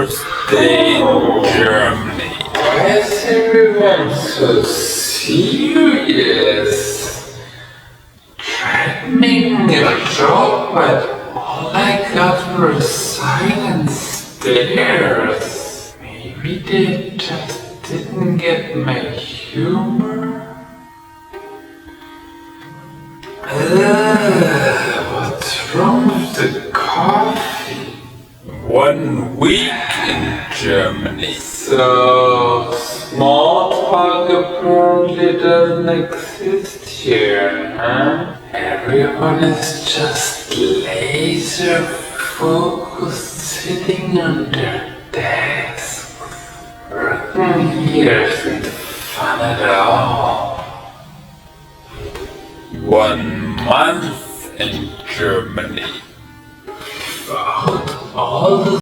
first day in Germany. Why is everyone so serious? Tried making a joke, but all I got were silent stares. Maybe they just didn't get my humor? What's wrong with the coffee? 1 week in Germany. So, small talk apparently doesn't exist here, huh? Everyone is just laser focused sitting on their desks. Working here isn't fun at all. 1 month in Germany. All the